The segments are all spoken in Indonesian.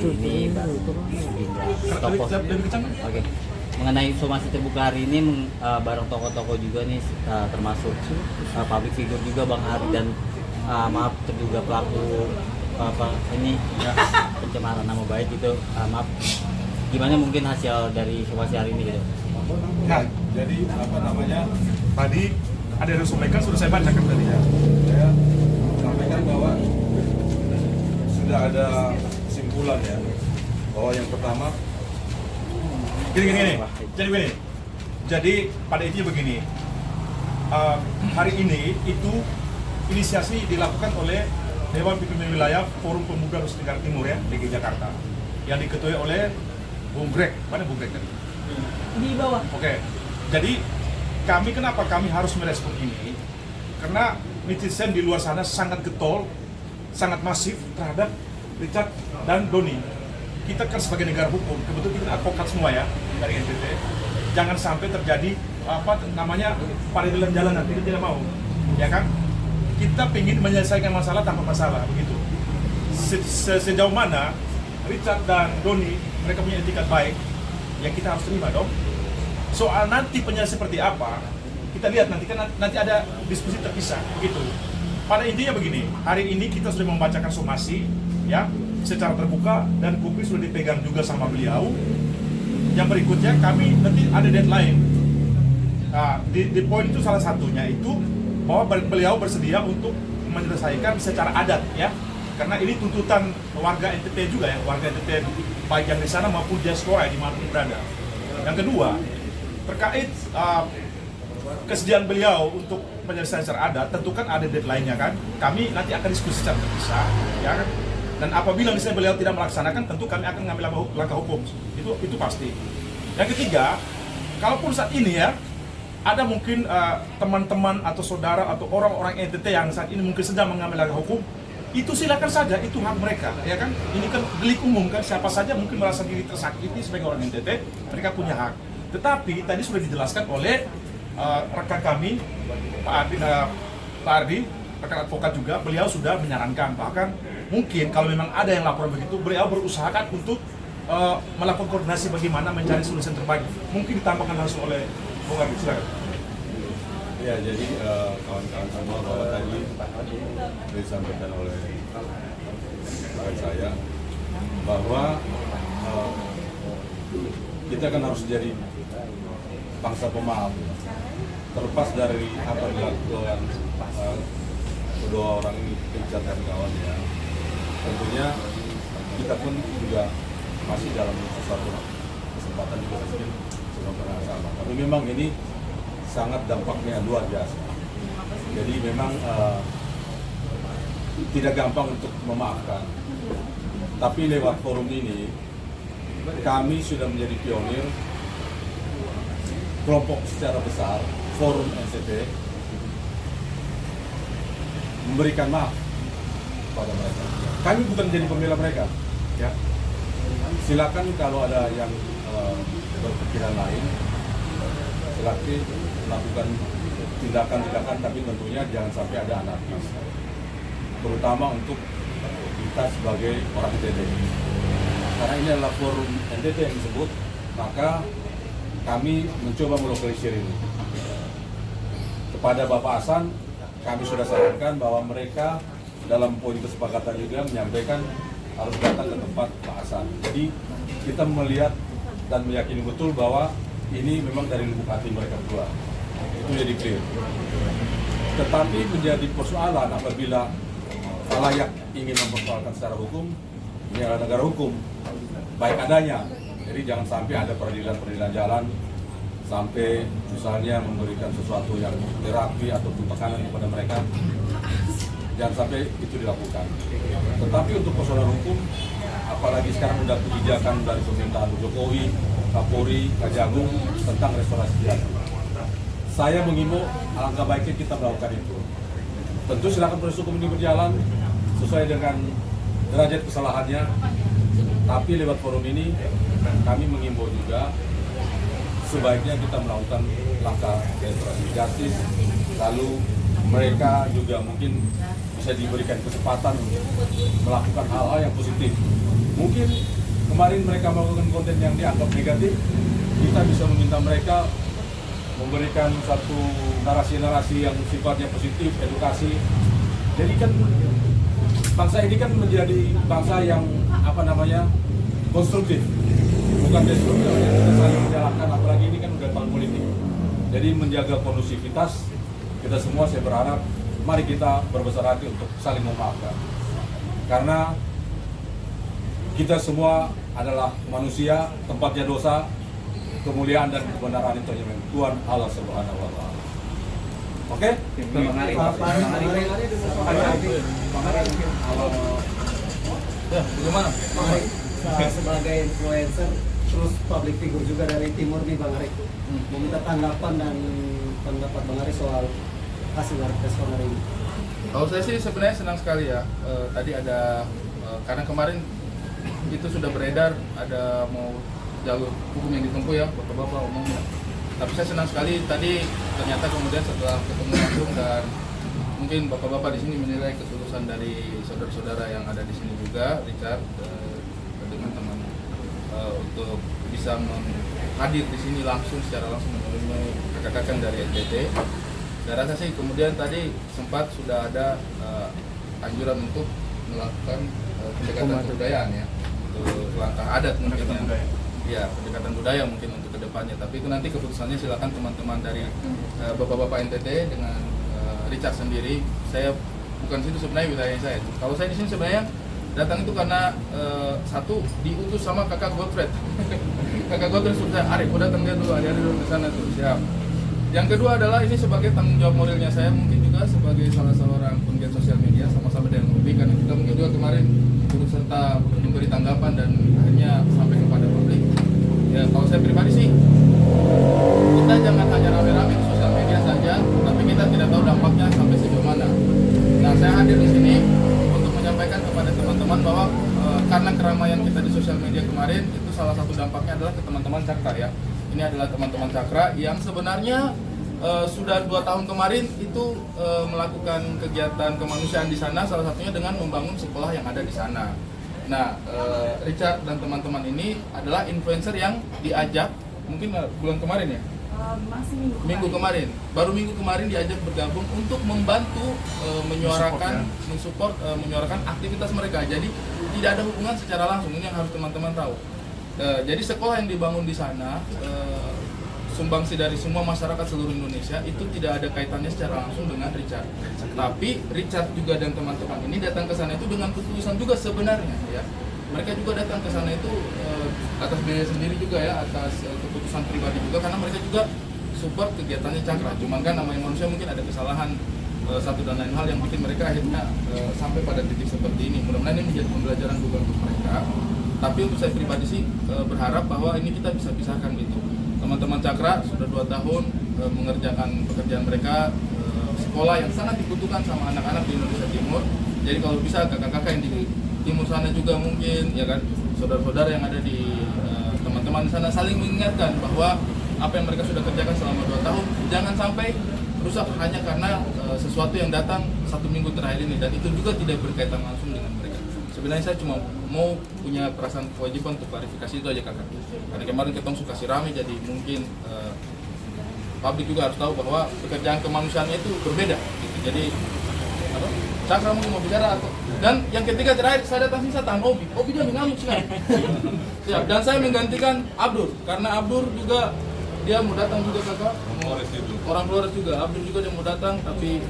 hari ini sejumlah tokoh. Oke. Mengenai somasi terbuka hari ini bareng tokoh-tokoh juga nih, termasuk public figure juga Bang Ari dan maaf terduga pelaku ini pencemaran nama baik gitu. Maaf, gimana mungkin hasil dari somasi hari ini gitu? Nah, jadi tadi ada yang disampaikan sudah saya bacakan tadi ya. Saya sampaikan bahwa sudah ada kesimpulan ya, bahwa yang pertama gini. Jadi pada intinya begini, hari ini itu inisiasi dilakukan oleh Dewan Pimpinan Wilayah Forum Pemuda Nusa Tenggara Timur ya, DKI Jakarta, yang diketuai oleh Bung Greg. Mana Bung Greg tadi? Di bawah. Oke. Jadi kenapa kami harus merespon ini? Karena netizen di luar sana sangat getol, sangat masif terhadap Richard dan Doni. Kita kan sebagai negara hukum, kebetulan kita advokat semua ya dari NTT. Jangan sampai terjadi peradilan jalanan, kita tidak mau, ya kan? Kita ingin menyelesaikan masalah tanpa masalah, begitu. Sejauh mana Richard dan Doni mereka punya etikat baik, ya kita harus terima dong. Soal nanti penyelesaian seperti apa, kita lihat nanti kan nanti ada diskusi terpisah, begitu. Pada intinya begini, hari ini kita sudah membacakan somasi, ya, secara terbuka dan kopi sudah dipegang juga sama beliau. Yang berikutnya kami nanti ada deadline. Nah, di poin itu salah satunya itu bahwa beliau bersedia untuk menyelesaikan secara adat ya, karena ini tuntutan warga NTT juga ya, warga NTT baik yang di sana maupun diaspora di mana berada. Yang kedua, terkait kesediaan beliau untuk penyelesaian secara adat, tentu kan ada deadline-nya kan. Kami nanti akan diskusi secara terpisah, ya kan. Dan apabila misalnya beliau tidak melaksanakan, tentu kami akan mengambil langkah hukum. Itu pasti. Yang ketiga, kalaupun saat ini ya ada mungkin teman-teman atau saudara atau orang-orang NTT yang saat ini mungkin sedang mengambil langkah hukum, itu silakan saja, itu hak mereka, ya kan? Ini kan delik umum kan, siapa saja mungkin merasa diri tersakiti sebagai orang NTT, mereka punya hak. Tetapi tadi sudah dijelaskan oleh rekan kami, Pak Ardi, rekan advokat juga, beliau sudah menyarankan, bahkan mungkin kalau memang ada yang laporan begitu, beliau berusahakan untuk melakukan koordinasi bagaimana mencari solusi yang terbaik. Mungkin ditambahkan langsung oleh Bung Ardi, silakan. Ya, jadi kawan-kawan semua bahwa tadi disampaikan oleh rekan saya bahwa kita kan harus jadi bangsa pemaaf, terlepas dari apa yang dilakukan kedua orang ini, Richard dan kawannya. Tentunya kita pun juga masih dalam sesuatu kesempatan juga mungkin sedang sama. Tapi memang ini sangat dampaknya luar biasa. Jadi memang tidak gampang untuk memaafkan. Tapi lewat forum ini kami sudah menjadi pionir kelompok secara besar, forum NTT memberikan maaf pada mereka. Kami bukan menjadi pembela mereka, ya. Silakan kalau ada yang berpikiran lain, silakan melakukan tindakan-tindakan, tapi tentunya jangan sampai ada anarkis, terutama untuk kita sebagai orang NTT. Karena ini adalah forum NTT yang disebut, maka kami mencoba melokalisir ini. Kepada Bapak Hasan, kami sudah sarankan bahwa mereka dalam poin kesepakatan juga menyampaikan harus datang ke tempat Pak Hasan. Jadi kita melihat dan meyakini betul bahwa ini memang dari lubuk hati mereka berdua. Itu jadi clear. Tetapi menjadi persoalan apabila layak ingin mempersoalkan secara hukum, ini adalah negara hukum, baik adanya. Jadi jangan sampai ada peradilan jalan, sampai misalnya memberikan sesuatu yang terapi atau tekanan kepada mereka, jangan sampai itu dilakukan. Tetapi untuk persoalan hukum, apalagi sekarang sudah kebijakan dari pemerintahan Jokowi, Kapolri, Kejagung tentang restorasi jalan, saya mengimbau alangkah baiknya kita melakukan itu. Tentu silakan proses hukum ini berjalan sesuai dengan derajat kesalahannya, tapi lewat forum ini kami mengimbau juga sebaiknya kita melakukan langkah restorasi justice, lalu mereka juga mungkin bisa diberikan kesempatan untuk melakukan hal-hal yang positif Mungkin kemarin mereka melakukan konten yang dianggap negatif, kita bisa meminta mereka memberikan satu narasi-narasi yang sifatnya positif, edukasi. Jadi kan bangsa ini kan menjadi bangsa yang konstruktif, bukan destruktif. Kita saling menjalankan, apalagi ini kan udah tahun politik. Jadi menjaga kondusivitas, kita semua saya berharap mari kita berbesar hati untuk saling memaafkan. Karena kita semua adalah manusia, tempatnya dosa, kemuliaan dan kebenaran itu hanya milik Tuhan Allah Subhanahu wa taala. Oke? Bagaimana? Sebagai influencer terus public figure juga dari Timur nih Bang Ari, meminta tanggapan dan pendapat Bang Ari soal hasil respon hari ini. Kalau saya sih sebenarnya senang sekali ya. Tadi ada karena kemarin itu sudah beredar ada mau jalur hukum yang ditempuh ya bapak-bapak umumnya. Tapi saya senang sekali tadi ternyata kemudian setelah ketemu langsung dan mungkin bapak-bapak di sini menilai ketulusan dari saudara-saudara yang ada di sini juga, Richard dengan teman untuk bisa hadir di sini langsung secara langsung menemui kakak-kakak dari NTT. Saya rasa sih kemudian tadi sempat sudah ada anjuran untuk melakukan pendekatan kebudayaan ya, untuk langkah adat mungkin ya, pendekatan budaya mungkin untuk kedepannya. Tapi itu nanti keputusannya silakan teman-teman dari bapak-bapak NTT dengan Richard sendiri. Saya bukan situ sebenarnya wilayah saya. Kalau saya di sini sebenarnya datang itu karena satu diutus sama kakak Godfred. Kakak Godfred sudah Arif, udah datang dia dulu, ada dulu ke sana tuh, siap. Yang kedua adalah ini sebagai tanggung jawab moralnya saya, mungkin juga sebagai salah seorang penggiat sosial media sama-sama dengan Ubi, karena kita mungkin juga kemarin turut serta memberi tanggapan dan akhirnya sampai kepada publik. Ya kalau saya pribadi sih, kita jangan hanya rame-rame di sosial media saja, tapi kita tidak tahu dampaknya sampai sejauh mana. Nah saya hadir di sini untuk menyampaikan kepada teman-teman bahwa karena keramaian kita di sosial media kemarin, itu salah satu dampaknya adalah ke teman-teman Cakra ya. Ini adalah teman-teman Cakra yang sebenarnya sudah 2 tahun kemarin itu melakukan kegiatan kemanusiaan di sana, salah satunya dengan membangun sekolah yang ada di sana. Nah, Richard dan teman-teman ini adalah influencer yang diajak mungkin bulan kemarin ya? Masih minggu kemarin. Baru minggu kemarin diajak bergabung untuk membantu menyuarakan, mensupport, menyuarakan aktivitas mereka. Jadi tidak ada hubungan secara langsung, ini yang harus teman-teman tahu. Jadi sekolah yang dibangun di sana, sumbangsi dari semua masyarakat seluruh Indonesia, itu tidak ada kaitannya secara langsung dengan Richard. Tapi Richard juga dan teman-teman ini datang ke sana itu dengan ketulusan juga sebenarnya ya. Mereka juga datang ke sana itu atas biaya sendiri juga ya, atas keputusan pribadi juga, karena mereka juga support kegiatannya Cakra. Cuman kan namanya manusia mungkin ada kesalahan satu dan lain hal yang bikin mereka akhirnya sampai pada titik seperti ini. Mudah-mudahan ini menjadi pembelajaran juga untuk mereka. Tapi untuk saya pribadi sih berharap bahwa ini kita bisa pisahkan gitu. Teman-teman Cakra sudah 2 tahun mengerjakan pekerjaan mereka, sekolah yang sangat dibutuhkan sama anak-anak di Indonesia Timur. Jadi kalau bisa kakak-kakak yang di timur sana juga mungkin ya kan, saudara-saudara yang ada di teman-teman di sana saling mengingatkan bahwa apa yang mereka sudah kerjakan selama 2 tahun jangan sampai rusak hanya karena sesuatu yang datang 1 minggu terakhir ini, dan itu juga tidak berkaitan langsung dengan mereka. Sebenarnya saya cuma mau punya perasaan kewajiban untuk klarifikasi itu aja kakak. Karena kemarin ketemu suka rame, jadi mungkin publik juga harus tahu bahwa pekerjaan kemanusiaannya itu berbeda. Gitu. Jadi apa? Cakra mungkin mau bicara atau, dan yang ketiga terakhir saya datang sini saya tahan Obi dia mengamuk sekali. Ya, dan saya menggantikan Abdur karena Abdur juga dia mau datang juga kakak. Orang Flores juga, Abdur juga dia mau datang, tapi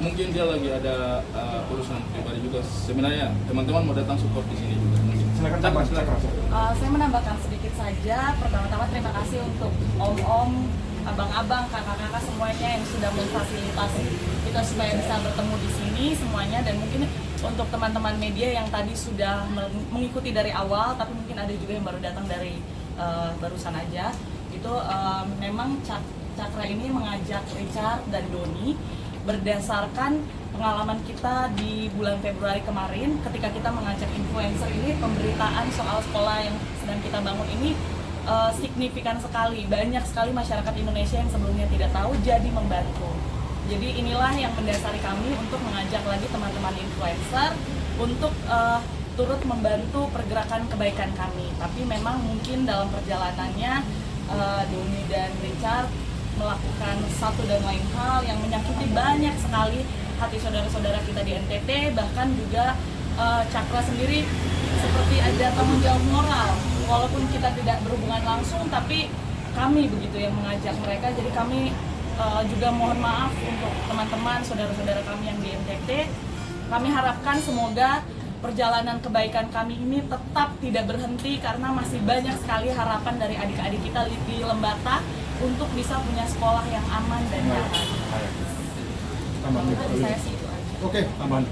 mungkin dia lagi ada urusan pribadi juga. Sebenarnya teman-teman mau datang support di sini juga. Silakan Cakra. Saya menambahkan sedikit saja. Pertama-tama terima kasih untuk om-om, abang-abang, kakak-kakak semuanya yang sudah memfasilitasi kita supaya bisa bertemu di sini semuanya. Dan mungkin untuk teman-teman media yang tadi sudah mengikuti dari awal, tapi mungkin ada juga yang baru datang dari barusan aja. Itu memang Cakra ini mengajak Richard dan Doni berdasarkan pengalaman kita di bulan Februari kemarin ketika kita mengajak influencer ini, pemberitaan soal sekolah yang sedang kita bangun ini signifikan sekali. Banyak sekali masyarakat Indonesia yang sebelumnya tidak tahu jadi membantu. Jadi inilah yang mendasari kami untuk mengajak lagi teman-teman influencer untuk turut membantu pergerakan kebaikan kami. Tapi memang mungkin dalam perjalanannya Doni dan Richard melakukan satu dan lain hal yang menyakiti banyak sekali hati saudara-saudara kita di NTT, bahkan juga Cakra sendiri seperti ada tanggung jawab moral, walaupun kita tidak berhubungan langsung, tapi kami begitu yang mengajak mereka. Jadi kami juga mohon maaf untuk teman-teman, saudara-saudara kami yang di NTT. Kami harapkan semoga perjalanan kebaikan kami ini tetap tidak berhenti, karena masih banyak sekali harapan dari adik-adik kita di Lembata untuk bisa punya sekolah yang aman dan nyaman. Tambahan. Dari saya sih itu aja. Oke, tambahan.